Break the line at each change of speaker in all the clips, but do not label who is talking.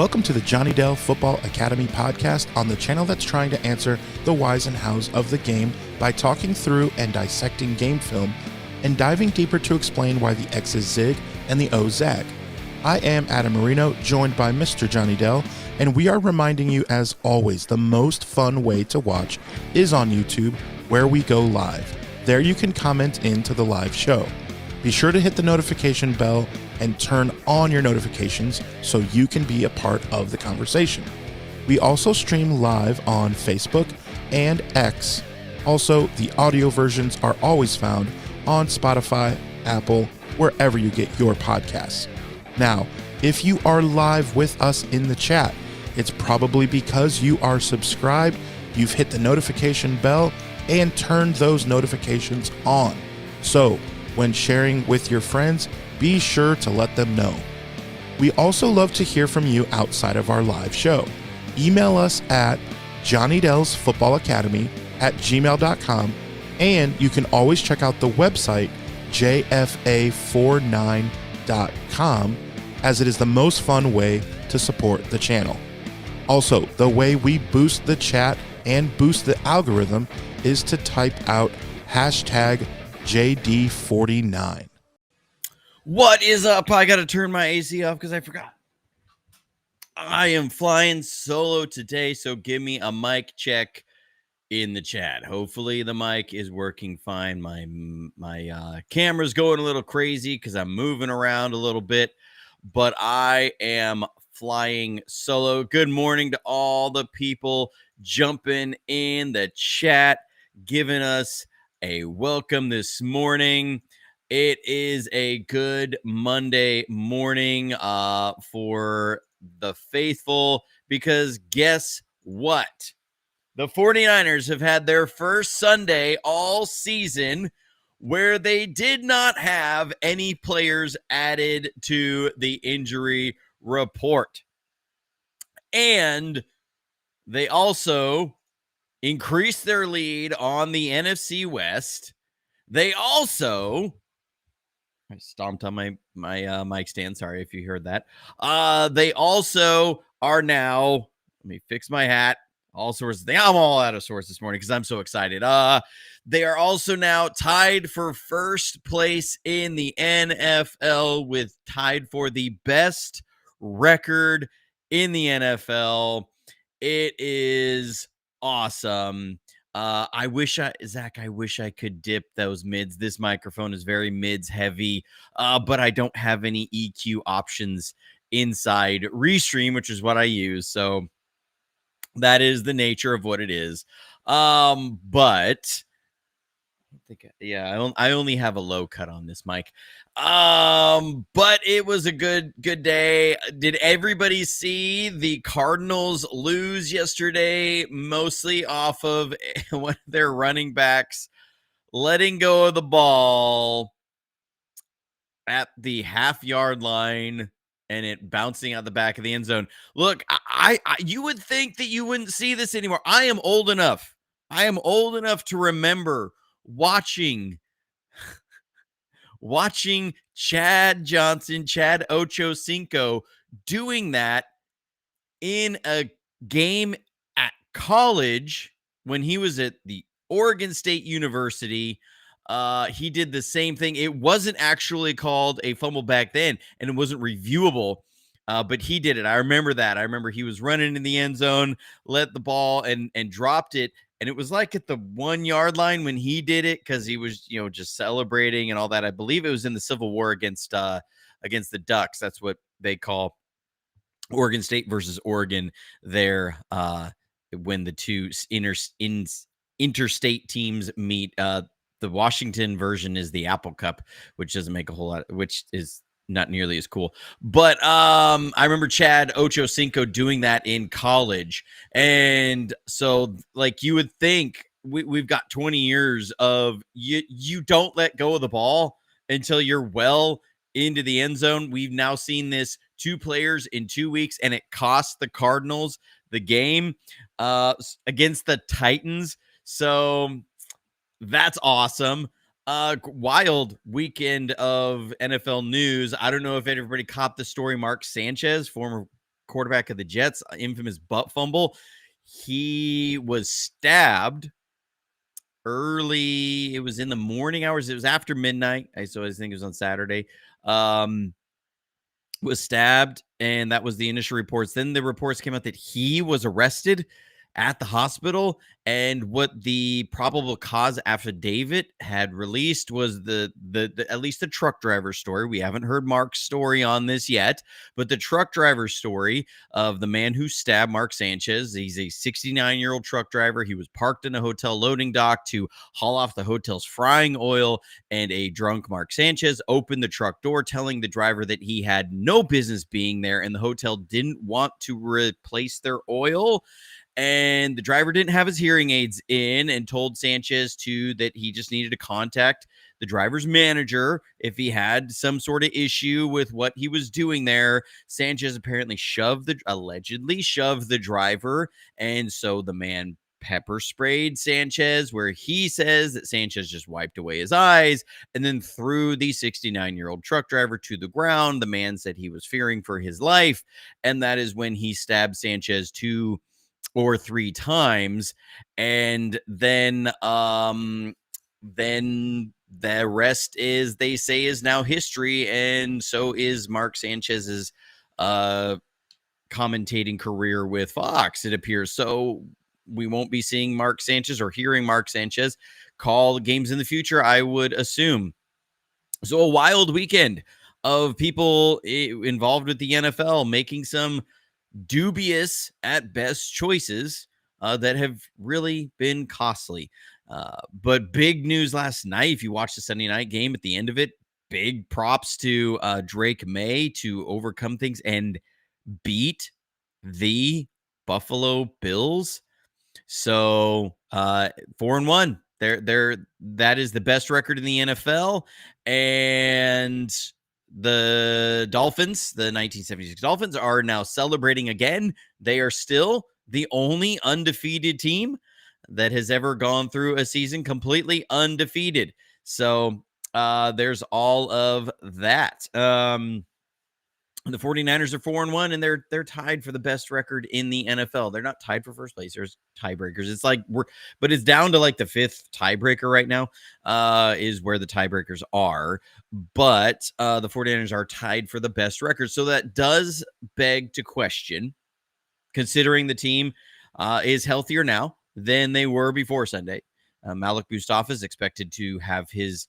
Welcome to the Johnny Dell Football Academy podcast on the channel that's trying to answer the whys and hows of the game by talking through and dissecting game film and diving deeper to explain why the X's zig and the O's zag. I am Adam Marino, joined by Mr. Johnny Dell, and we are reminding you, as always, the most fun way to watch is on YouTube, where we go live. There you can comment into the live show. Be sure to hit the notification bell and turn on your notifications so you can be a part of the conversation. We also stream live on Facebook and X. Also, the audio versions are always found on Spotify, Apple, wherever you get your podcasts. Now, if you are live with us in the chat, it's probably because you are subscribed, you've hit the notification bell, and turned those notifications on. So, when sharing with your friends, be sure to let them know. We also love to hear from you outside of our live show. Email us at johnnydellsfootballacademy@gmail.com, and you can always check out the website jfa49.com, as it is the most fun way to support the channel. Also, the way we boost the chat and boost the algorithm is to type out hashtag JD49.
What is up? I got to turn my AC off because I forgot. I am flying solo today, so give me a mic check in the chat. Hopefully the mic is working fine. My camera's going a little crazy because I'm moving around a little bit, but I am flying solo. Good morning to all the people jumping in the chat, giving us a welcome this morning. It is a good Monday morning for the faithful, because guess what? The 49ers have had their first Sunday all season where they did not have any players added to the injury report. And they also increased their lead on the NFC West. They also, I stomped on my mic stand. Sorry if you heard that. They also are now, let me fix my hat. All sorts of things. I'm all out of sorts this morning because I'm so excited. They are also now tied for first place in the NFL, with tied for the best record in the NFL. It is awesome. I wish I could dip those mids. This microphone is very mids heavy, but I don't have any EQ options inside Restream, which is what I use. So that is the nature of what it is. But I only have a low cut on this mic. But it was a good day. Did everybody see the Cardinals lose yesterday, mostly off of one of their running backs letting go of the ball at the half-yard line and it bouncing out the back of the end zone? Look, I you would think that you wouldn't see this anymore. I am old enough to remember watching Chad Ochocinco doing that in a game at college when he was at the Oregon State University. He did the same thing. It wasn't actually called a fumble back then, and it wasn't reviewable, but he did it. I remember that. I remember he was running in the end zone, let the ball and dropped it. And it was like at the 1 yard line when he did it, because he was, just celebrating and all that. I believe it was in the Civil War against the Ducks. That's what they call Oregon State versus Oregon there, when the two interstate teams meet. The Washington version is the Apple Cup, which doesn't make a whole lot, which is not nearly as cool. But I remember Chad Ochocinco doing that in college. And so, like, you would think we've got 20 years of you don't let go of the ball until you're well into the end zone. We've now seen this 2 players in 2 weeks, and it cost the Cardinals the game against the Titans. So that's awesome. Wild weekend of NFL news. I don't know if everybody caught the story. Mark Sanchez, former quarterback of the Jets, infamous butt fumble. He was stabbed early. It was in the morning hours. It was after midnight. So I think it was on Saturday. Was stabbed, and that was the initial reports. Then the reports came out that he was arrested at the hospital, and what the probable cause affidavit had released was the at least the truck driver story. We haven't heard Mark's story on this yet, but the truck driver story of the man who stabbed Mark Sanchez. He's a 69-year-old truck driver. He was parked in a hotel loading dock to haul off the hotel's frying oil, and a drunk Mark Sanchez opened the truck door, telling the driver that he had no business being there, and the hotel didn't want to replace their oil. And the driver didn't have his hearing aids in, and told Sanchez that he just needed to contact the driver's manager if he had some sort of issue with what he was doing there. Sanchez apparently allegedly shoved the driver, and so the man pepper sprayed Sanchez, where he says that Sanchez just wiped away his eyes and then threw the 69-year-old truck driver to the ground. The man said he was fearing for his life, and that is when he stabbed Sanchez 2 or 3 times. And then the rest, is they say, is now history, and so is Mark Sanchez's commentating career with Fox, it appears. So we won't be seeing Mark Sanchez or hearing Mark Sanchez call games in the future, I would assume. So a wild weekend of people involved with the NFL making some dubious at best choices that have really been costly. But big news last night, if you watched the Sunday night game, at the end of it, big props to Drake May to overcome things and beat the Buffalo Bills. So 4-1. That is the best record in the NFL. And the Dolphins, the 1976 Dolphins, are now celebrating again. They are still the only undefeated team that has ever gone through a season completely undefeated. So there's all of that. The 49ers are 4-1, and they're tied for the best record in the NFL. They're not tied for first place. There's tiebreakers. It's like but it's down to like the 5th tiebreaker right now, is where the tiebreakers are. But the 49ers are tied for the best record. So that does beg to question, considering the team is healthier now than they were before Sunday. Malik Mustafa is expected to have his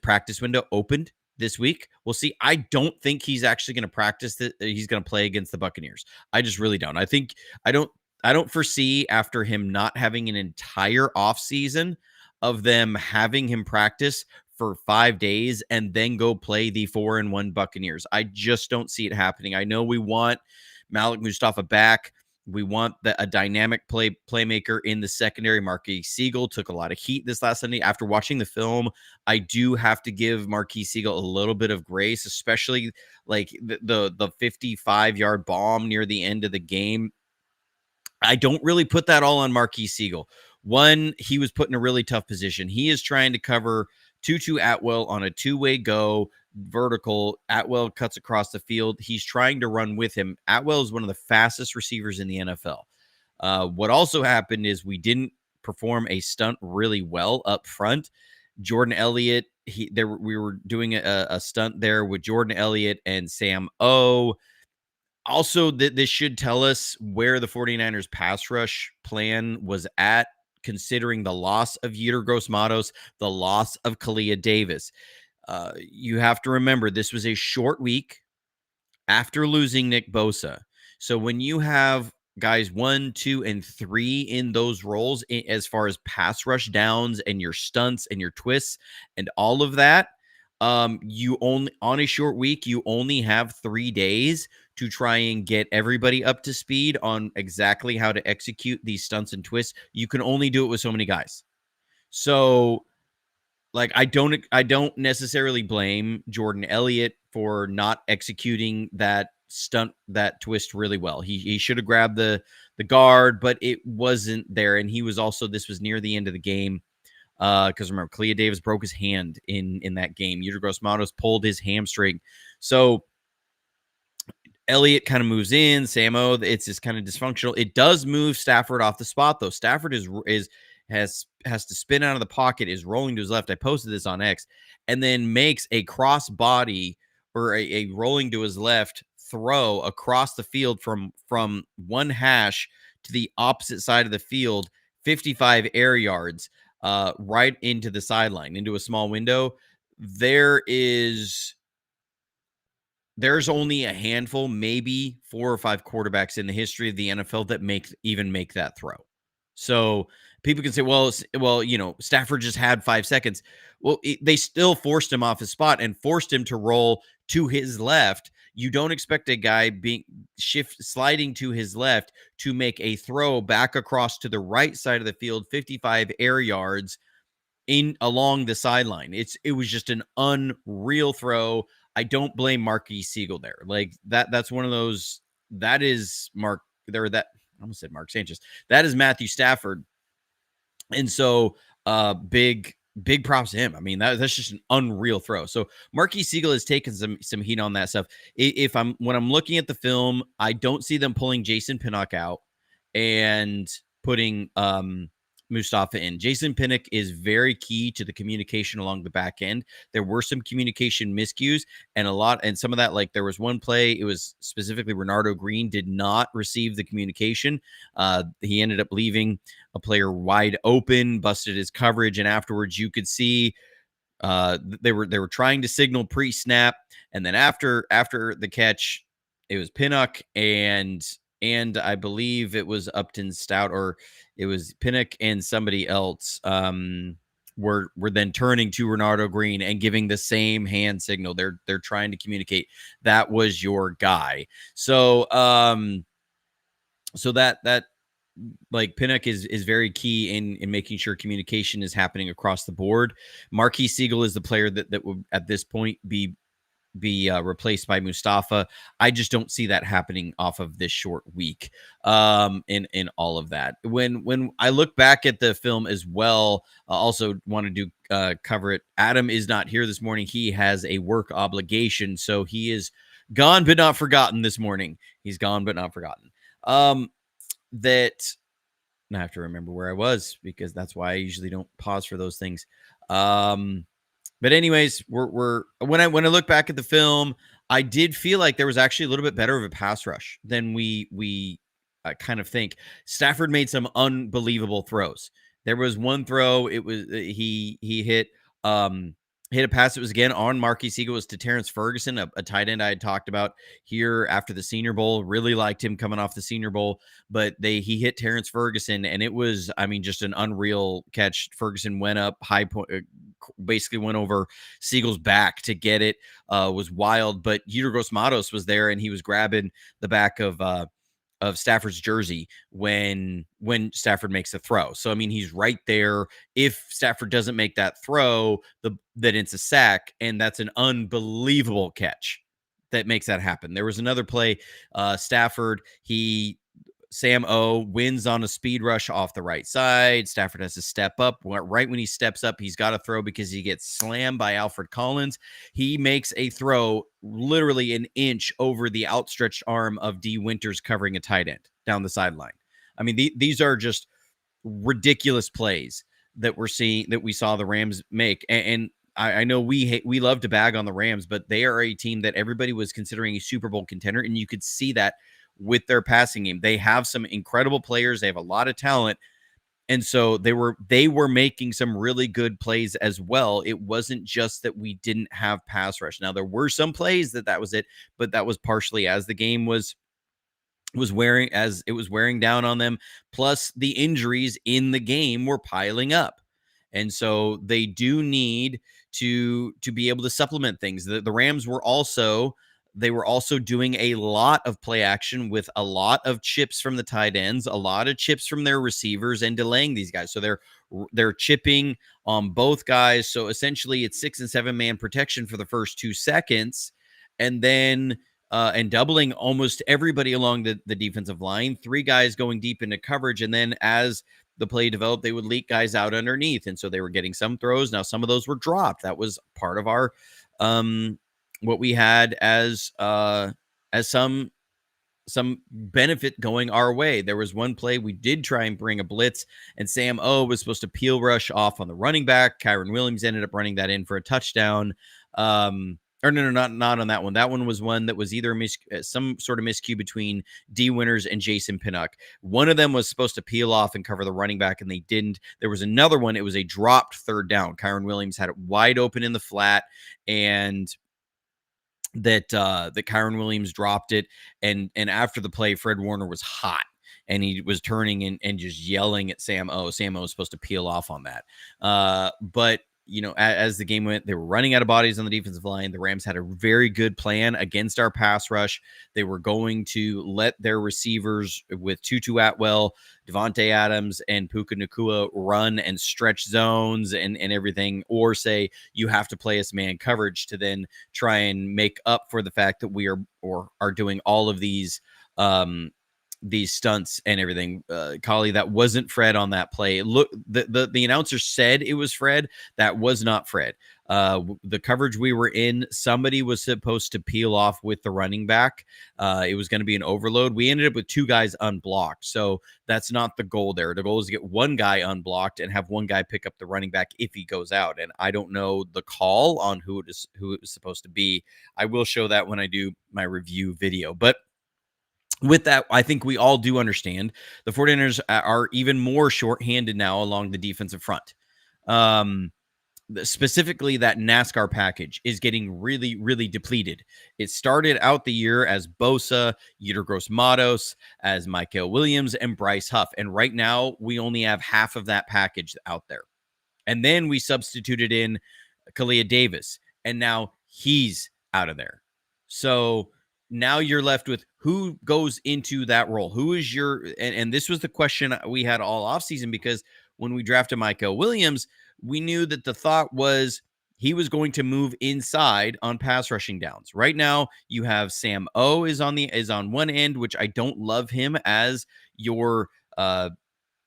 practice window opened this week. We'll see. I don't think he's actually going to practice he's going to play against the Buccaneers. I just really don't. I don't foresee, after him not having an entire offseason, of them having him practice for 5 days and then go play the 4-1 Buccaneers. I just don't see it happening. I know we want Malik Mustafa back. We want a dynamic playmaker in the secondary. Marquise Siegel took a lot of heat this last Sunday. After watching the film, I do have to give Marquise Siegel a little bit of grace, especially like the 55-yard bomb near the end of the game. I don't really put that all on Marquise Siegel. One, he was put in a really tough position. He is trying to cover Tutu Atwell on a two-way go, vertical. Atwell cuts across the field. He's trying to run with him. Atwell is one of the fastest receivers in the NFL. What also happened is we didn't perform a stunt really well up front. Jordan Elliott, we were doing a stunt there with Jordan Elliott and Sam O. Also, this should tell us where the 49ers pass rush plan was at, considering the loss of Yetur Gross-Matos, the loss of Kalia Davis. You have to remember, this was a short week after losing Nick Bosa. So when you have guys 1, 2, and 3 in those roles, as far as pass rush downs and your stunts and your twists and all of that, you only, on a short week, you only have 3 days to try and get everybody up to speed on exactly how to execute these stunts and twists. You can only do it with so many guys. So, like, I don't necessarily blame Jordan Elliott for not executing that stunt, that twist really well. He should have grabbed the guard, but it wasn't there. And he was also, this was near the end of the game. Because remember, Kalia Davis broke his hand in that game. Yetur Gross-Matos pulled his hamstring. So Elliott kind of moves in. Samo, it's just kind of dysfunctional. It does move Stafford off the spot though. Stafford has to spin out of the pocket, is rolling to his left. I posted this on X, and then makes a cross body or a rolling to his left throw across the field from one hash to the opposite side of the field, 55 air yards, right into the sideline, into a small window. There's only a handful, maybe 4 or 5 quarterbacks in the history of the NFL that make that throw. So people can say, well, Stafford just had 5 seconds. Well, they still forced him off his spot and forced him to roll to his left. You don't expect a guy sliding to his left to make a throw back across to the right side of the field, 55 air yards along the sideline. It was just an unreal throw. I don't blame Marquis Siegel there. Like that's one of those. That is Mark. There that I almost said Mark Sanchez. That is Matthew Stafford. And so, big props to him. I mean, that's just an unreal throw. So Marquis Siegel has taken some heat on that stuff. When I'm looking at the film, I don't see them pulling Jason Pinnock out and putting Mustafa in. Jason Pinnock is very key to the communication along the back end. There were some communication miscues and some of that, like there was one play, it was specifically Renardo Green did not receive the communication. He ended up leaving a player wide open, busted his coverage, and afterwards you could see they were trying to signal pre-snap, and then after the catch, it was Pinnock and I believe it was Upton Stout, or it was Pinnock and somebody else were then turning to Renardo Green and giving the same hand signal. They're trying to communicate that was your guy. So so that like Pinnock is very key in making sure communication is happening across the board. Marquis Siegel is the player that would at this point be replaced by Mustafa. I just don't see that happening off of this short week in all of that. When I look back at the film as well, I also wanted to cover it. Adam is not here this morning. He has a work obligation, so he is gone but not forgotten this morning. He's gone but not forgotten. That I have to remember where I was, because that's why I usually don't pause for those things. But anyways, when I look back at the film, I did feel like there was actually a little bit better of a pass rush than we kind of think. Stafford made some unbelievable throws. There was one throw. It was he hit a pass that was again on Marquis Siegel. It was to Terrence Ferguson, a tight end I had talked about here after the Senior Bowl. Really liked him coming off the Senior Bowl, but he hit Terrence Ferguson, and it was, I mean, just an unreal catch. Ferguson went up high point, basically went over Siegel's back to get it. Was wild, but Yetur Gross-Matos was there, and he was grabbing the back of Stafford's jersey when Stafford makes the throw. So, I mean, he's right there. If Stafford doesn't make that throw, then it's a sack, and that's an unbelievable catch that makes that happen. There was another play, Stafford, Sam O wins on a speed rush off the right side. Stafford has to step up. Right when he steps up, he's got to throw because he gets slammed by Alfred Collins. He makes a throw literally an inch over the outstretched arm of D. Winters covering a tight end down the sideline. I mean, these are just ridiculous plays that we saw the Rams make. And I know we love to bag on the Rams, but they are a team that everybody was considering a Super Bowl contender, and you could see that with their passing game. They have some incredible players. They have a lot of talent. And so they were making some really good plays as well. It wasn't just that we didn't have pass rush. Now, there were some plays that was it, but that was partially as the game was wearing down on them. Plus the injuries in the game were piling up. And so they do need to be able to supplement things. The Rams were also doing a lot of play action with a lot of chips from the tight ends, a lot of chips from their receivers, and delaying these guys. So they're chipping on both guys. So essentially it's 6 and 7 man protection for the first 2 seconds, and then and doubling almost everybody along the defensive line, 3 guys going deep into coverage. And then as the play developed, they would leak guys out underneath. And so they were getting some throws. Now, some of those were dropped. That was part of our what we had as some some benefit going our way. There was one play we did try and bring a blitz, and Sam O was supposed to peel rush off on the running back. Kyron Williams ended up running that in for a touchdown. Or no, not on that one. That one was one that was either some sort of miscue between D Winters and Jason Pinnock. One of them was supposed to peel off and cover the running back, and they didn't. There was another one. It was a dropped third down. Kyron Williams had it wide open in the flat, and that Kyron Williams dropped it, and after the play, Fred Warner was hot, and he was turning and just yelling at Sam O. Sam O was supposed to peel off on that, but as the game went, they were running out of bodies on the defensive line. The Rams had a very good plan against our pass rush. They were going to let their receivers with Tutu Atwell, Devontae Adams, and Puka Nacua run and stretch zones and everything, or say you have to play us man coverage to then try and make up for the fact that we are doing all of these stunts and everything. Collie, that wasn't Fred on that play. Look, the announcer said it was Fred. That was not Fred. The coverage we were in, somebody was supposed to peel off with the running back. It was going to be an overload. We ended up with 2 guys unblocked. So that's not the goal there. The goal is to get 1 guy unblocked and have 1 guy pick up the running back if he goes out. And I don't know the call on who it was supposed to be. I will show that when I do my review video. But with that, I think we all do understand the 49ers are even more shorthanded now along the defensive front. Specifically, that NASCAR package is getting really, really depleted. It started out the year as Bosa, Yetur Gross-Matos, as Michael Williams, and Bryce Huff. And right now, we only have half of that package out there. And then we substituted in Kalia Davis, and now he's out of there. So now you're left with who goes into that role. Who is your, and this was the question we had all offseason, because when we drafted Michael Williams, we knew that the thought was he was going to move inside on pass rushing downs. Right now, you have Sam O is on one end, which I don't love him as your kind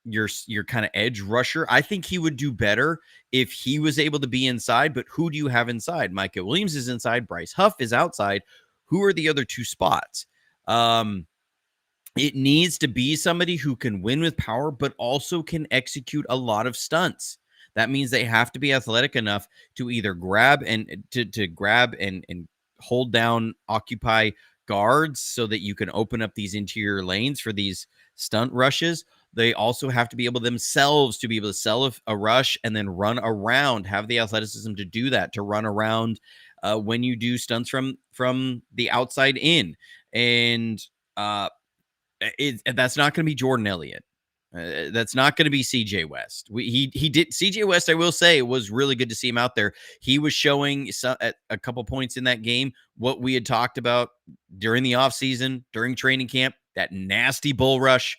of edge rusher. I think he would do better if he was able to be inside, but who do you have inside? Michael Williams is inside, Bryce Huff is outside. Who are the other 2 spots? It needs to be somebody who can win with power, but also can execute a lot of stunts. That means they have to be athletic enough to either grab and hold down, occupy guards so that you can open up these interior lanes for these stunt rushes. They also have to be able themselves to be able to sell a rush and then run around, have the athleticism to do that, to run around when you do stunts from the outside in. And that's not going to be Jordan Elliott. That's not going to be CJ West. He did CJ West. I will say it was really good to see him out there. He was showing at a couple points in that game what we had talked about during the offseason, during training camp, that nasty bull rush.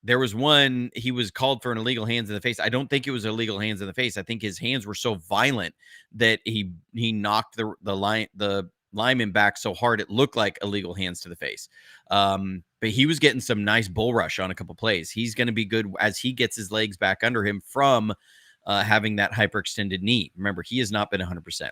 There was one, he was called for an illegal hands in the face. I don't think it was illegal hands in the face. I think his hands were so violent that he knocked the lineman back so hard it looked like illegal hands to the face. But he was getting some nice bull rush on a couple plays. He's going to be good as he gets his legs back under him from having that hyperextended knee. Remember, he has not been 100%.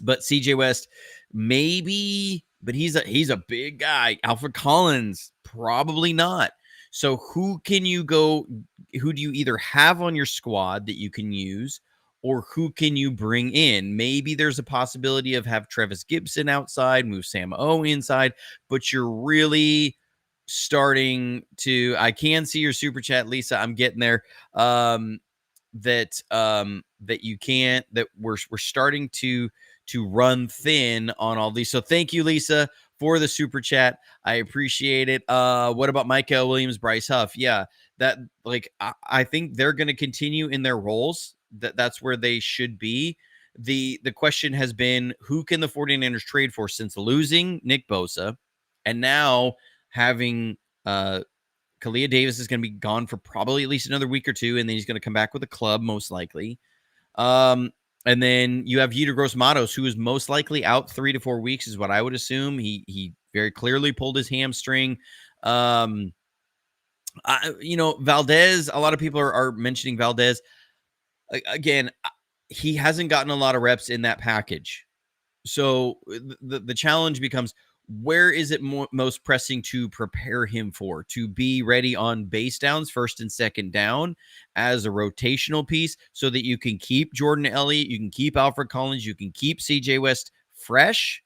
But CJ West, maybe, but he's a big guy. Alfred Collins, probably not. So who do you either have on your squad that you can use, or who can you bring in? Maybe there's a possibility of have Trevis Gibson outside, move Sam O inside, but you're really starting to, I can see your super chat, Lisa. I'm getting there. That we're starting to run thin on all these. So thank you, Lisa, for the super chat. I appreciate it. What about Michael Williams, Bryce Huff? Yeah, that I think they're going to continue in their roles. That's where they should be. The question has been, who can the 49ers trade for since losing Nick Bosa and now having Kalia Davis is going to be gone for probably at least another week or 2, and then he's going to come back with a club most likely. And then you have Yetur Gross-Matos, who is most likely out 3 to 4 weeks, is what I would assume. He very clearly pulled his hamstring. Valdez, a lot of people are mentioning Valdez. Again, he hasn't gotten a lot of reps in that package. So the challenge becomes, where is it most pressing to prepare him for? To be ready on base downs, first and second down, as a rotational piece so that you can keep Jordan Elliott, you can keep Alfred Collins, you can keep CJ West fresh,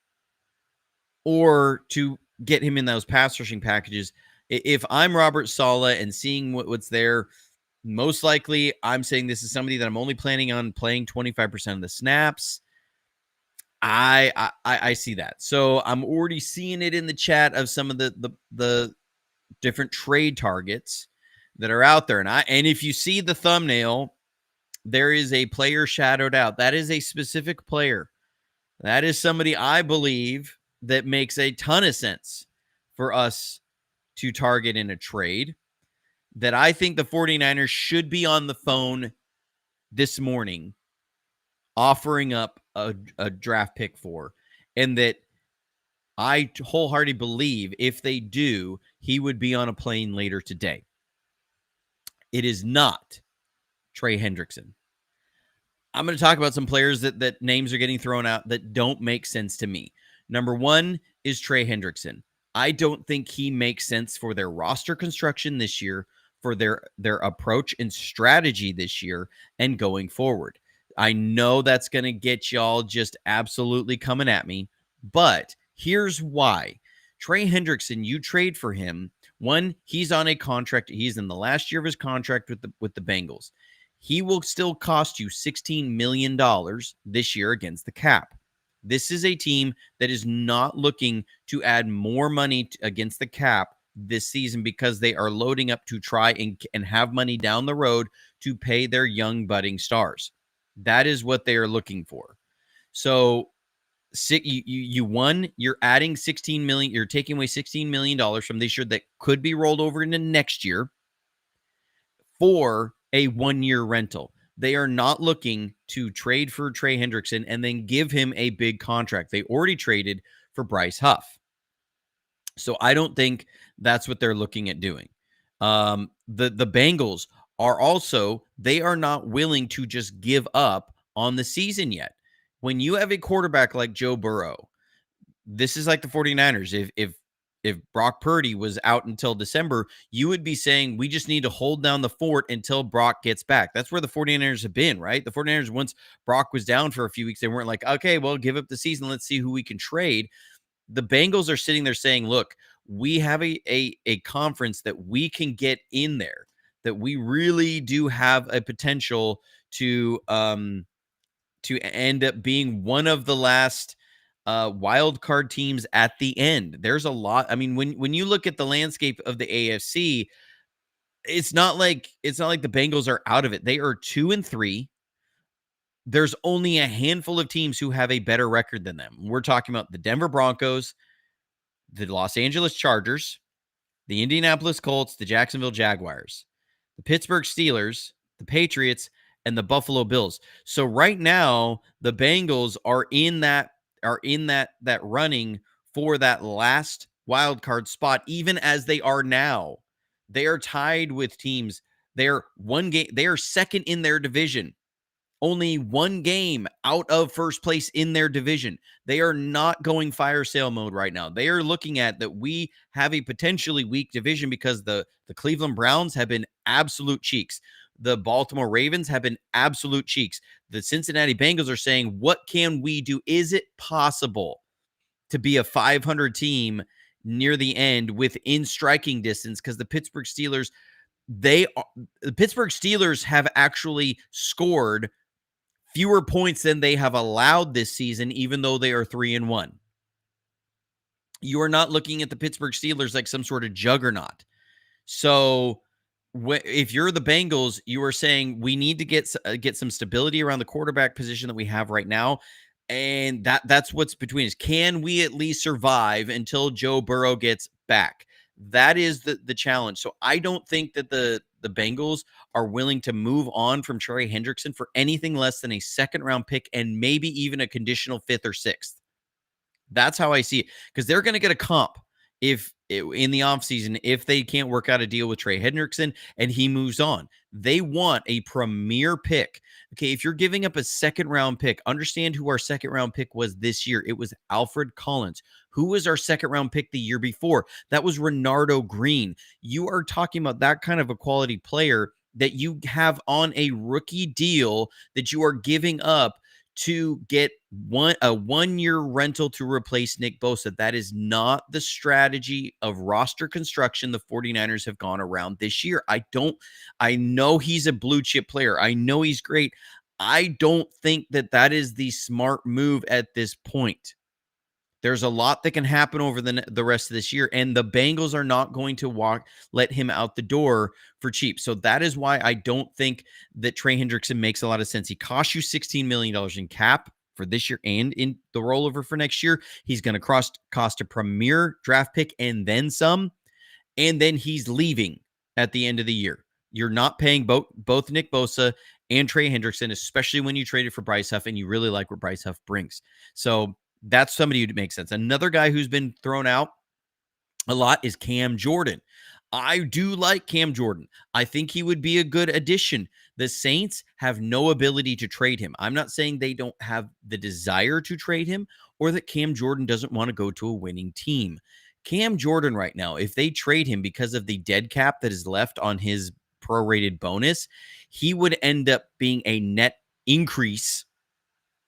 or to get him in those pass rushing packages. If I'm Robert Saleh and seeing what's there, most likely I'm saying this is somebody that I'm only planning on playing 25% of the snaps. I see that. So I'm already seeing it in the chat of some of the different trade targets that are out there. And if you see the thumbnail, there is a player shadowed out. That is a specific player. That is somebody I believe that makes a ton of sense for us to target in a trade, that I think the 49ers should be on the phone this morning offering up a draft pick for, and that I wholeheartedly believe if they do, he would be on a plane later today. It is not Trey Hendrickson. I'm going to talk about some players that names are getting thrown out that don't make sense to me. Number one is Trey Hendrickson. I don't think he makes sense for their roster construction this year, for their approach and strategy this year and going forward. I know that's going to get y'all just absolutely coming at me, but here's why. Trey Hendrickson, you trade for him. One, he's on a contract. He's in the last year of his contract with the Bengals. He will still cost you $16 million this year against the cap. This is a team that is not looking to add more money against the cap this season because they are loading up to try and have money down the road to pay their young budding stars. That is what they are looking for. So you're adding $16 million. You're taking away $16 million from this year that could be rolled over into next year for a 1-year rental. They are not looking to trade for Trey Hendrickson and then give him a big contract. They already traded for Bryce Huff. So I don't think that's what they're looking at doing. The Bengals are also, they are not willing to just give up on the season yet. When you have a quarterback like Joe Burrow, this is like the 49ers. If Brock Purdy was out until December, you would be saying we just need to hold down the fort until Brock gets back. That's where the 49ers have been, right? The 49ers, once Brock was down for a few weeks, they weren't like, okay, well, give up the season. Let's see who we can trade. The Bengals are sitting there saying, look, we have a conference that we can get in there, that we really do have a potential to end up being one of the last wild card teams at the end. There's a lot. I mean, when you look at the landscape of the AFC, it's not like the Bengals are out of it. They are 2-3. There's only a handful of teams who have a better record than them. We're talking about the Denver Broncos, the Los Angeles Chargers, the Indianapolis Colts, the Jacksonville Jaguars, the Pittsburgh Steelers, the Patriots, and the Buffalo Bills. So right now, the Bengals are in that running for that last wild card spot, even as they are now. They are tied with teams. They are second in their division. Only one game out of first place in their division. They are not going fire sale mode right now. They are looking at that we have a potentially weak division because the Cleveland Browns have been absolute cheeks. The Baltimore Ravens have been absolute cheeks. The Cincinnati Bengals are saying, what can we do? Is it possible to be a 500 team near the end within striking distance? Because the Pittsburgh Steelers, the Pittsburgh Steelers have actually scored fewer points than they have allowed this season, even though they are 3-1. You are not looking at the Pittsburgh Steelers like some sort of juggernaut. So if you're the Bengals, you are saying we need to get some stability around the quarterback position that we have right now. And that's what's between us. Can we at least survive until Joe Burrow gets back? That is the challenge. So I don't think that the Bengals are willing to move on from Trey Hendrickson for anything less than a second-round pick and maybe even a conditional 5th or 6th. That's how I see it, because they're going to get a comp. If in the offseason if they can't work out a deal with Trey Hendrickson and he moves on. They want a premier pick. Okay, if you're giving up a second round pick, understand who our second round pick was this year. It was Alfred Collins. Who was our second round pick the year before? That was Renardo Green. You are talking about that kind of a quality player that you have on a rookie deal that you are giving up to get a 1-year rental to replace Nick Bosa. That is not the strategy of roster construction the 49ers have gone around this year. I know he's a blue chip player. I know he's great. I don't think that is the smart move at this point. There's a lot that can happen over the rest of this year, and the Bengals are not going to let him out the door for cheap. So that is why I don't think that Trey Hendrickson makes a lot of sense. He costs you $16 million in cap for this year and in the rollover for next year. He's going to cost a premier draft pick and then some, and then he's leaving at the end of the year. You're not paying both Nick Bosa and Trey Hendrickson, especially when you traded for Bryce Huff and you really like what Bryce Huff brings. So that's somebody who makes sense. Another guy who's been thrown out a lot is Cam Jordan. I do like Cam Jordan. I think he would be a good addition. The Saints have no ability to trade him. I'm not saying they don't have the desire to trade him or that Cam Jordan doesn't want to go to a winning team. Cam Jordan right now, if they trade him because of the dead cap that is left on his prorated bonus, he would end up being a net increase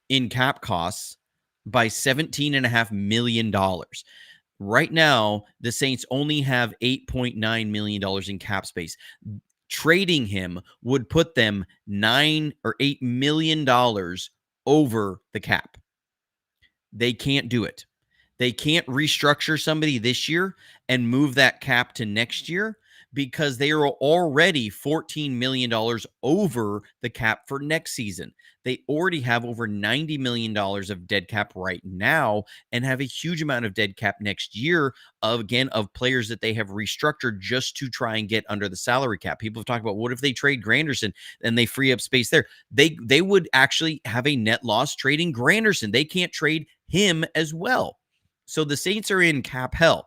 in cap costs by $17.5 million. Right now, the Saints only have $8.9 million in cap space. Trading him would put them $9 or $8 million over the cap. They can't do it. They can't restructure somebody this year and move that cap to next year because they are already $14 million over the cap for next season. They already have over $90 million of dead cap right now and have a huge amount of dead cap next year of players that they have restructured just to try and get under the salary cap. People have talked about what if they trade Granderson and they free up space there. They would actually have a net loss trading Granderson. They can't trade him as well. So the Saints are in cap hell.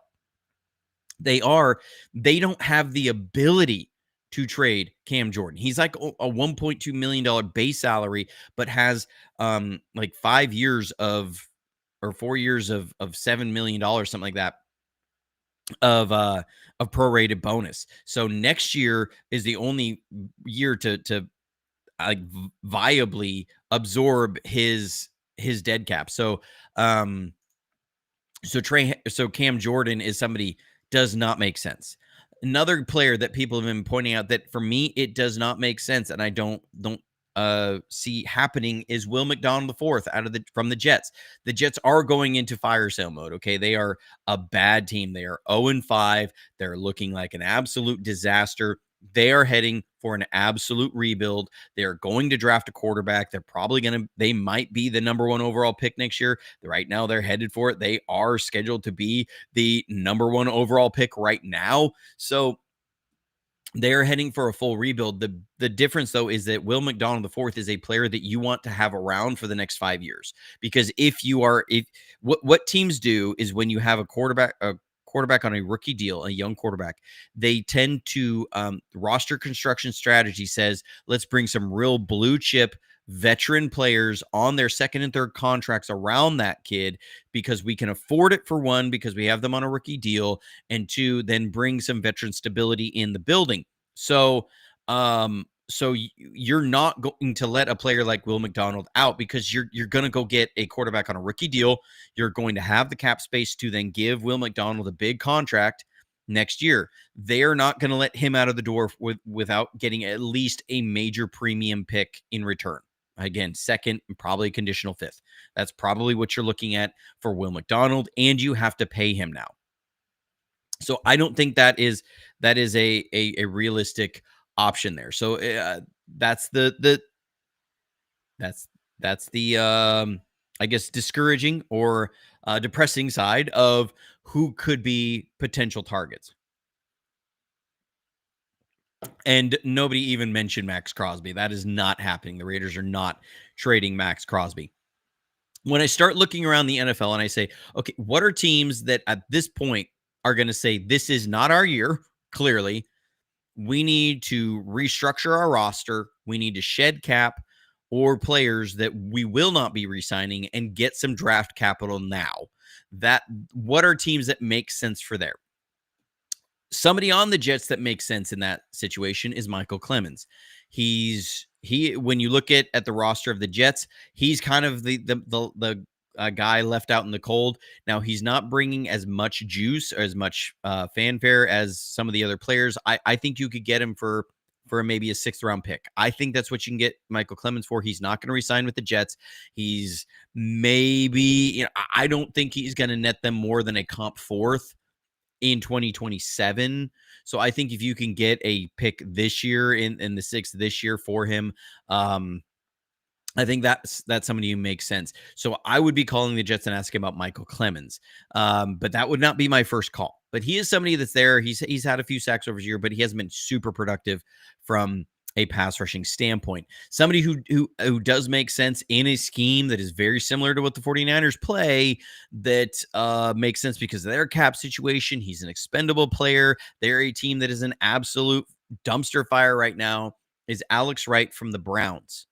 They don't have the ability to trade Cam Jordan. He's like a $1.2 million base salary, but has like 5 years or 4 years of $7 million, something like that, of prorated bonus. So next year is the only year to like viably absorb his dead cap. So Cam Jordan is somebody does not make sense. Another player that people have been pointing out that for me it does not make sense, and I don't see happening is Will McDonald IV from the Jets. The Jets are going into fire sale mode. Okay, they are a bad team. They are 0-5. They're looking like an absolute disaster. They are heading for an absolute rebuild. They're going to draft a quarterback. They might be the number 1 overall pick next year. Right now, they're headed for it. They are scheduled to be the number 1 overall pick right now. So they're heading for a full rebuild. The difference, though, is that Will McDonald IV is a player that you want to have around for the next 5 years. Because what teams do is when you have a quarterback on a rookie deal, a young quarterback, they tend to roster construction strategy says, let's bring some real blue chip veteran players on their second and third contracts around that kid because we can afford it, for one, because we have them on a rookie deal, and two, then bring some veteran stability in the building. So you're not going to let a player like Will McDonald out because you're going to go get a quarterback on a rookie deal. You're going to have the cap space to then give Will McDonald a big contract next year. They're not going to let him out of the door without getting at least a major premium pick in return. Again, second, probably conditional fifth. That's probably what you're looking at for Will McDonald, and you have to pay him now. So I don't think that is a realistic option there. So that's the I guess discouraging or depressing side of who could be potential targets. And nobody even mentioned Max Crosby. That is not happening. The Raiders are not trading Max Crosby. When I start looking around the NFL and I say, okay, what are teams that at this point are going to say, this is not our year, clearly. We need to restructure our roster. We need to shed cap or players that we will not be re-signing and get some draft capital now. What are teams that make sense for there? Somebody on the Jets that makes sense in that situation is Michael Clemens. When you look at the roster of the Jets, he's kind of the guy left out in the cold. Now, he's not bringing as much juice or as much fanfare as some of the other players. I think you could get him for maybe a 6th round pick. I think that's what you can get Michael Clemens for. He's not going to resign with the Jets. He's maybe, I don't think he's going to net them more than a comp 4th in 2027. So I think if you can get a pick this year in the 6th this year for him, I think that's somebody who makes sense. So I would be calling the Jets and asking about Michael Clemens. But that would not be my first call. But he is somebody that's there. He's had a few sacks over the year, but he hasn't been super productive from a pass rushing standpoint. Somebody who does make sense in a scheme that is very similar to what the 49ers play, that makes sense because of their cap situation. He's an expendable player. They're a team that is an absolute dumpster fire right now, is Alex Wright from the Browns.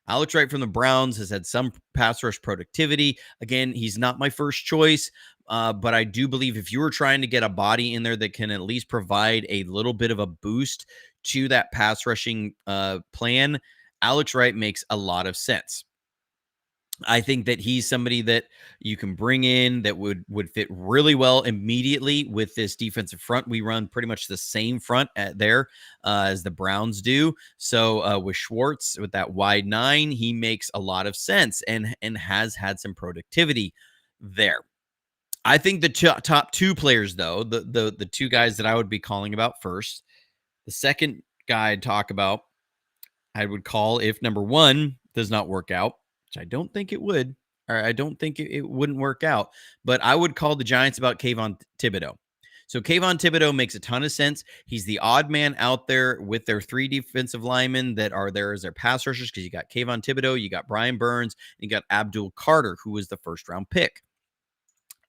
Alex Wright from the Browns has had some pass rush productivity. Again, he's not my first choice, but I do believe if you were trying to get a body in there that can at least provide a little bit of a boost to that pass rushing plan, Alex Wright makes a lot of sense. I think that he's somebody that you can bring in that would fit really well immediately with this defensive front. We run pretty much the same front there as the Browns do. So with Schwartz, with that wide 9, he makes a lot of sense and has had some productivity there. I think the top 2 players, though, the 2 guys that I would be calling about first, the second guy I'd talk about, I would call if number 1 does not work out, which I don't think it would, or I don't think it wouldn't work out, but I would call the Giants about Kayvon Thibodeau. So Kayvon Thibodeau makes a ton of sense. He's the odd man out there with their 3 defensive linemen that are there as their pass rushers, because you got Kayvon Thibodeau, you got Brian Burns, and you got Abdul Carter, who was the 1st round pick.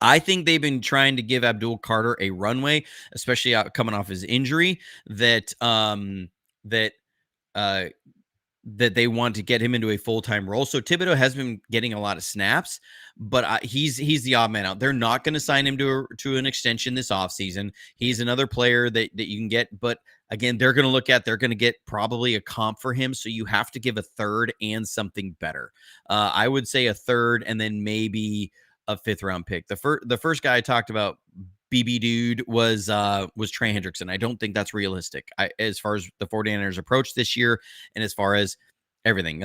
I think they've been trying to give Abdul Carter a runway, especially coming off his injury, that they want to get him into a full-time role. So Thibodeau has been getting a lot of snaps, but he's the odd man out. They're not going to sign him to an extension this offseason. He's another player that you can get, but again, they're going to get probably a comp for him. So you have to give a 3rd and something better. I would say a 3rd and then maybe a 5th round pick. The first guy I talked about, BB Dude, was Trey Hendrickson. I don't think that's realistic as far as the 49ers approach this year and as far as everything.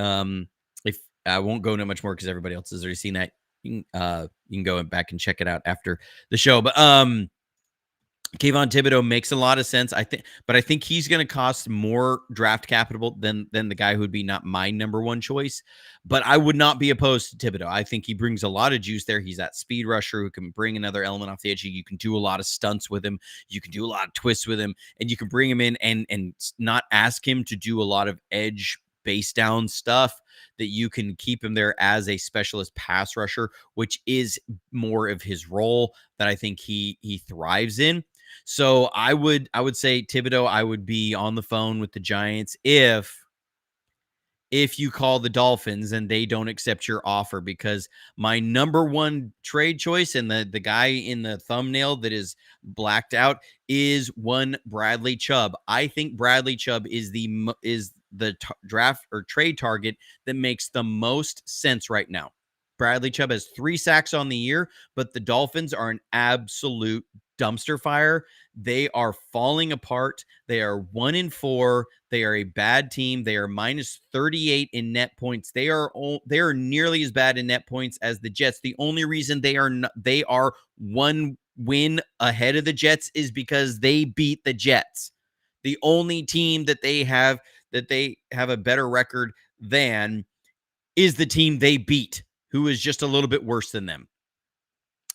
If I won't go into much more because everybody else has already seen that. You can go back and check it out after the show. But Kayvon Thibodeau makes a lot of sense, I think he's going to cost more draft capital than the guy who would be not my number 1 choice. But I would not be opposed to Thibodeau. I think he brings a lot of juice there. He's that speed rusher who can bring another element off the edge. You can do a lot of stunts with him. You can do a lot of twists with him, and you can bring him in and not ask him to do a lot of edge base down stuff, that you can keep him there as a specialist pass rusher, which is more of his role that I think he thrives in. So I would say Thibodeau, I would be on the phone with the Giants if you call the Dolphins and they don't accept your offer, because my number 1 trade choice, and the guy in the thumbnail that is blacked out, is one Bradley Chubb. I think Bradley Chubb is the draft or trade target that makes the most sense right now. Bradley Chubb has 3 sacks on the year, but the Dolphins are an absolute dumpster fire. They are falling apart. They are 1-4. They are a bad team. They are minus 38 in net points. They are nearly as bad in net points as the Jets. The only reason they are 1 win ahead of the Jets is because they beat the Jets. The only team that they have a better record than is the team they beat, who is just a little bit worse than them.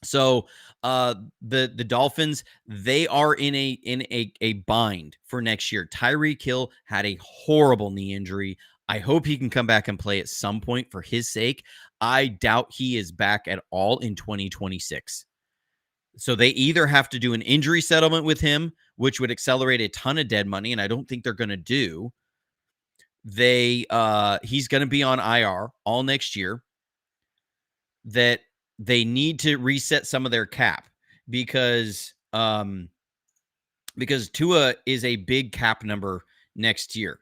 So the Dolphins, they are in a bind for next year. Tyreek Hill had a horrible knee injury. I hope he can come back and play at some point for his sake. I doubt he is back at all in 2026. So they either have to do an injury settlement with him, which would accelerate a ton of dead money, and I don't think they're going to do. He's going to be on IR all next year. That they need to reset some of their cap because Tua is a big cap number next year.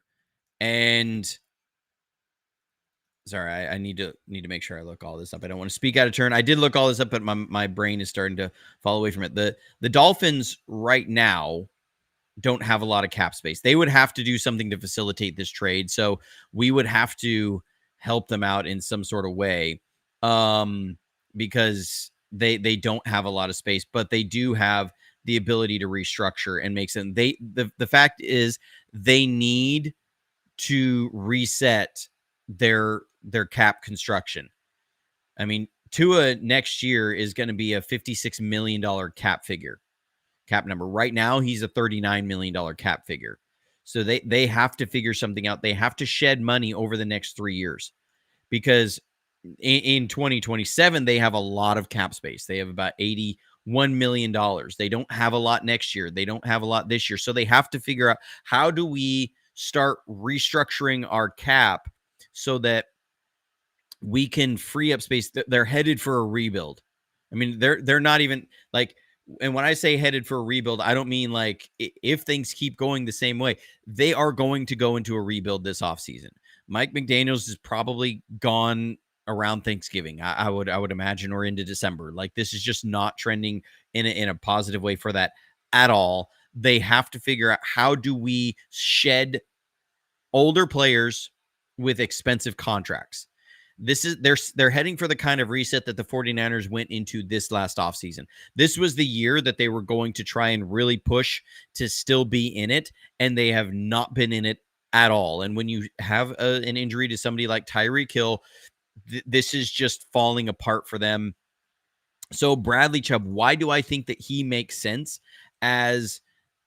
And sorry, I need to make sure I look all this up. I don't want to speak out of turn. I did look all this up, but my brain is starting to fall away from it. The Dolphins right now don't have a lot of cap space. They would have to do something to facilitate this trade. So we would have to help them out in some sort of way. Because they don't have a lot of space, but they do have the ability to restructure and make sense. The fact is they need to reset their cap construction. I mean, Tua next year is going to be a $56 million cap number. Right now, he's a $39 million cap figure. So they have to figure something out. They have to shed money over the next 3 years because in 2027, they have a lot of cap space. They have about $81 million. They don't have a lot next year. They don't have a lot this year. So they have to figure out, how do we start restructuring our cap so that we can free up space? They're headed for a rebuild. I mean, they're not even like, and when I say headed for a rebuild, I don't mean like if things keep going the same way. They are going to go into a rebuild this offseason. Mike McDaniels is probably gone around Thanksgiving, I would imagine, or into December. Like, this is just not trending in a positive way for that at all. They have to figure out, how do we shed older players with expensive contracts? This is they're heading for the kind of reset that the 49ers went into this last offseason. This was the year that they were going to try and really push to still be in it, and they have not been in it at all. And when you have an injury to somebody like Tyreek Hill, this is just falling apart for them. So Bradley Chubb, why do I think that he makes sense as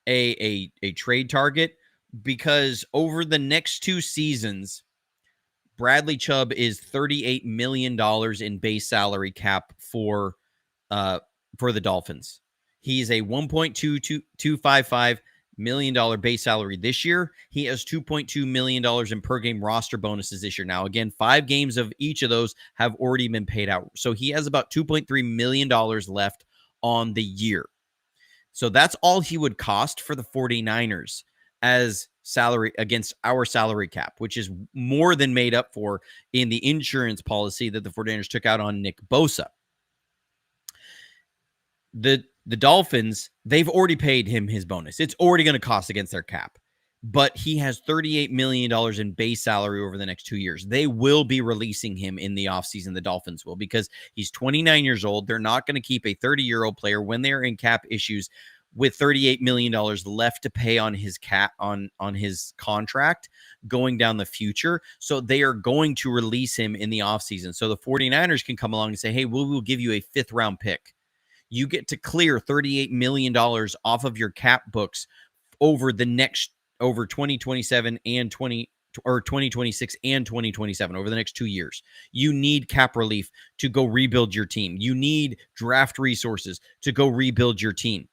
a trade target? Because over the next 2 seasons, Bradley Chubb is $38 million in base salary cap for the Dolphins. He's a $1.255 million base salary this year. He has $2.2 million in per game roster bonuses this year. Now, again, 5 games of each of those have already been paid out. So he has about $2.3 million left on the year. So that's all he would cost for the 49ers as salary against our salary cap, which is more than made up for in the insurance policy that the 49ers took out on Nick Bosa. The Dolphins, they've already paid him his bonus. It's already going to cost against their cap. But he has $38 million in base salary over the next 2 years. They will be releasing him in the offseason, the Dolphins will, because he's 29 years old. They're not going to keep a 30-year-old player when they're in cap issues with $38 million left to pay on his on his contract going down the future. So they are going to release him in the offseason. So the 49ers can come along and say, hey, we will give you a 5th round pick. You get to clear $38 million off of your cap books over 2027 and 2026 and 2027, over the next 2 years. You need cap relief to go rebuild your team. You need draft resources to go rebuild your team.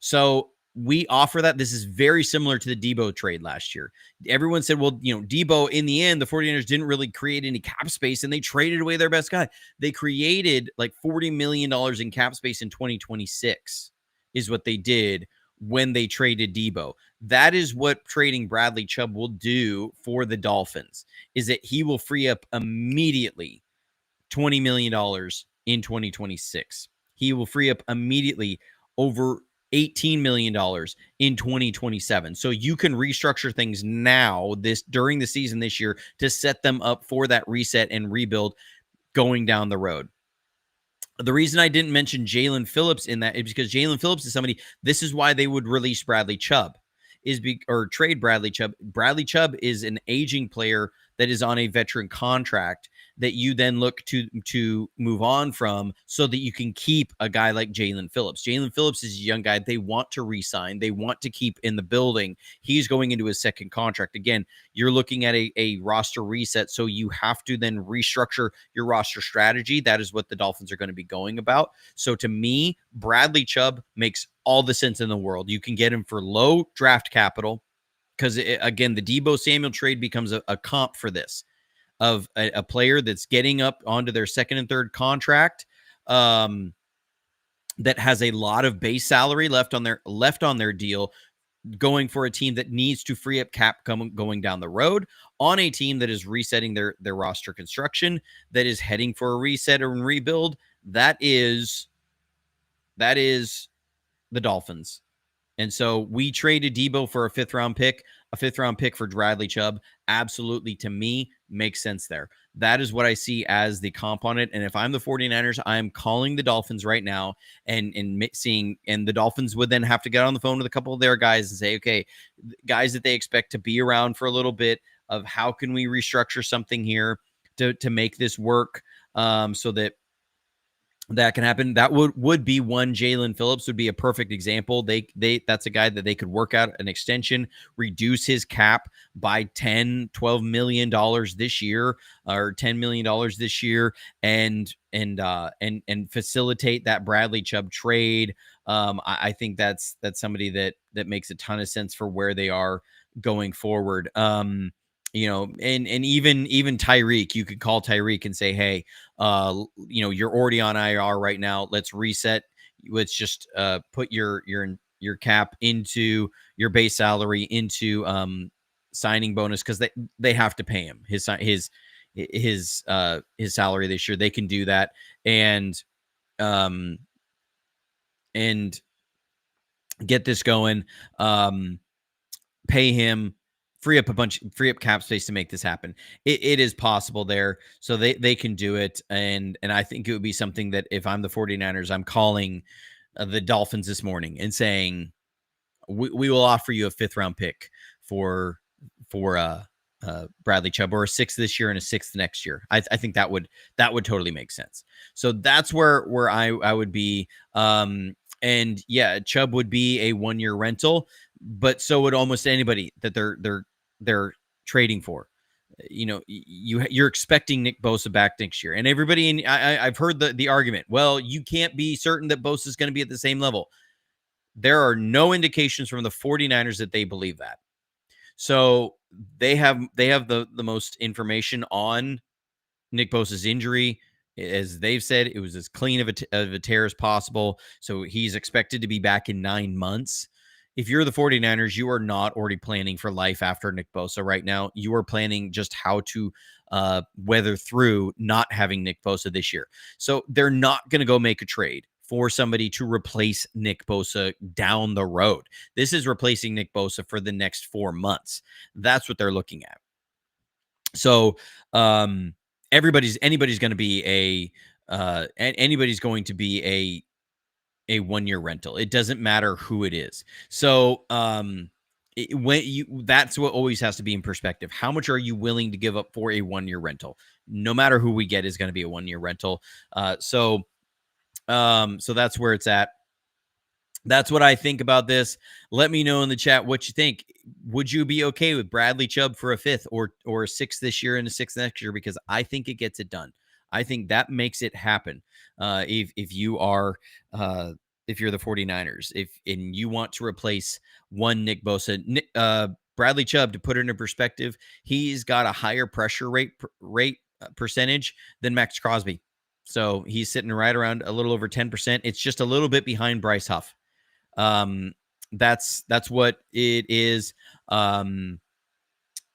So we offer that. This is very similar to the Debo trade last year. Everyone said, well, Debo, in the end, the 49ers didn't really create any cap space and they traded away their best guy. They created like $40 million in cap space in 2026 is what they did when they traded Debo. That is what trading Bradley Chubb will do for the Dolphins, is that he will free up immediately $20 million in 2026. He will free up immediately over $18 million in 2027. So you can restructure things now, during the season this year, to set them up for that reset and rebuild going down the road. The reason I didn't mention Jalen Phillips in that is because Jalen Phillips is somebody, this is why they would release Bradley Chubb, or trade Bradley Chubb. Bradley Chubb is an aging player that is on a veteran contract that you then look to move on from so that you can keep a guy like Jalen Phillips. Jalen Phillips is a young guy they want to re-sign. They want to keep in the building. He's going into his second contract. Again, you're looking at a roster reset, so you have to then restructure your roster strategy. That is what the Dolphins are going to be going about. So to me, Bradley Chubb makes all the sense in the world. You can get him for low draft capital because, again, the Deebo Samuel trade becomes a comp for this, of a player that's getting up onto their second and third contract, that has a lot of base salary left on their deal, going for a team that needs to free up cap going down the road, on a team that is resetting their roster construction, that is heading for a reset and rebuild. That is the Dolphins. And so we traded Deebo for a fifth round pick for Bradley Chubb. Absolutely, to me, makes sense there. That is what I see as the comp on it. And if I'm the 49ers, I'm calling the Dolphins right now and the Dolphins would then have to get on the phone with a couple of their guys and say, okay, guys that they expect to be around for a little bit, of how can we restructure something here to make this work, so that can happen. That would be one. Jalen Phillips would be a perfect example. That's a guy that they could work out an extension, reduce his cap by $10-12 million this year, or $10 million this year, and facilitate that Bradley Chubb trade. I think that's somebody that makes a ton of sense for where they are going forward. And even Tyreek, you could call Tyreek and say, hey, you're already on IR right now. Let's reset. Let's just put your cap into your base salary, into signing bonus, because they have to pay him his salary this year. They can do that and get this going. Pay him. Free up cap space to make this happen. It is possible there, so they can do it, and I think it would be something that, if I'm the 49ers, I'm calling the Dolphins this morning and saying, we will offer you a fifth round pick for Bradley Chubb, or a sixth this year and a sixth next year. I think that would totally make sense. So that's where I would be. And yeah, Chubb would be a 1-year rental, but so would almost anybody that they're trading for. You're expecting Nick Bosa back next year, and everybody, I've heard the argument, well, you can't be certain that Bosa is going to be at the same level. There are no indications from the 49ers that they believe that. So they have the most information on Nick Bosa's injury. As they've said, it was as clean of a tear as possible. So he's expected to be back in 9 months. If you're the 49ers, you are not already planning for life after Nick Bosa right now. You are planning just how to weather through not having Nick Bosa this year. So they're not going to go make a trade for somebody to replace Nick Bosa down the road. This is replacing Nick Bosa for the next 4 months. That's what they're looking at. So anybody's going to be a 1-year rental. It doesn't matter who it is. So that's what always has to be in perspective. How much are you willing to give up for a 1-year rental? No matter who we get is going to be a 1-year rental. So that's where it's at. That's what I think about this. Let me know in the chat what you think. Would you be okay with Bradley Chubb for a fifth or a sixth this year and a sixth next year? Because I think it gets it done. I think that makes it happen. If you're the 49ers, and you want to replace one Nick Bosa, Bradley Chubb, to put it into perspective, he's got a higher pressure rate percentage than Max Crosby. So he's sitting right around a little over 10%. It's just a little bit behind Bryce Huff. That's what it is.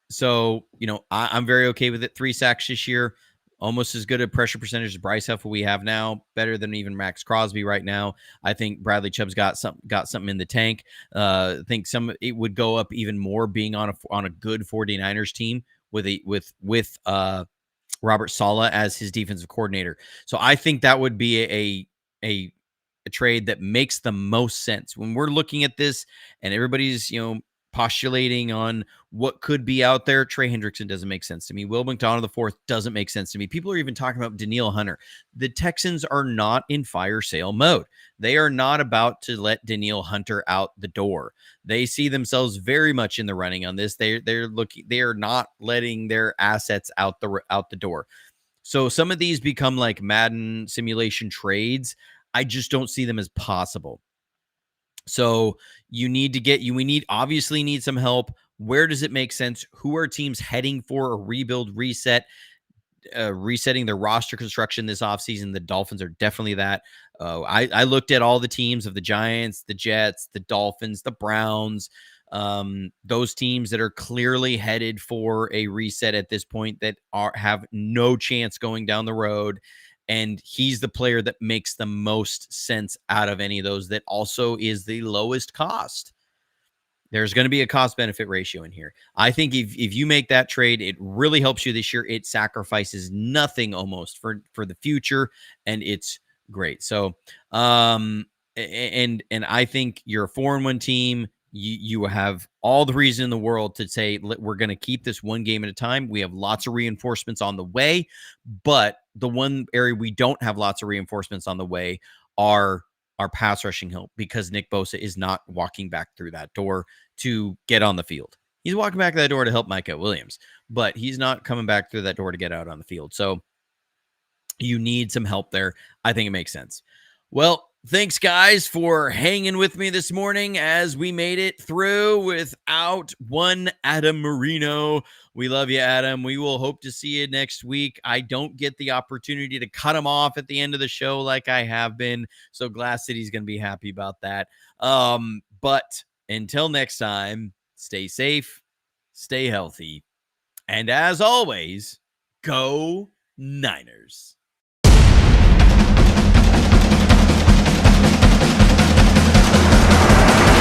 So, I'm very okay with it. 3 sacks this year, almost as good a pressure percentage as Bryce Huff we have now, better than even Max Crosby right now. I think Bradley Chubb's got something in the tank. I think it would go up even more being on a good 49ers team with Robert Saleh as his defensive coordinator. So I think that would be a trade that makes the most sense when we're looking at this, and everybody's postulating on what could be out there. Trey Hendrickson doesn't make sense to me. Will McDonald IV doesn't make sense to me. People are even talking about Danielle Hunter. The Texans are not in fire sale mode. They are not about to let Danielle Hunter out the door. They see themselves very much in the running on this. They are not letting their assets out the door. So some of these become like Madden simulation trades. I just don't see them as possible. So we obviously need some help. Where does it make sense? Who are teams heading for a rebuild, resetting their roster construction this offseason? The Dolphins are definitely that. I looked at all the teams of the Giants, the Jets, the Dolphins, the Browns, those teams that are clearly headed for a reset at this point that have no chance going down the road. And he's the player that makes the most sense out of any of those, that also is the lowest cost. There's going to be a cost benefit ratio in here. I think if you make that trade, it really helps you this year. It sacrifices nothing almost for the future, and it's great. So, and I think you're a 4-1 team. You have all the reason in the world to say we're going to keep this one game at a time. We have lots of reinforcements on the way, but the one area we don't have lots of reinforcements on the way are our pass rushing help, because Nick Bosa is not walking back through that door to get on the field. He's walking back that door to help Micah Williams, but he's not coming back through that door to get out on the field. So you need some help there. I think it makes sense. Well, thanks, guys, for hanging with me this morning as we made it through without one Adam Marino. We love you, Adam. We will hope to see you next week. I don't get the opportunity to cut him off at the end of the show like I have been, so Glass City's going to be happy about that. But until next time, stay safe, stay healthy, and as always, go Niners.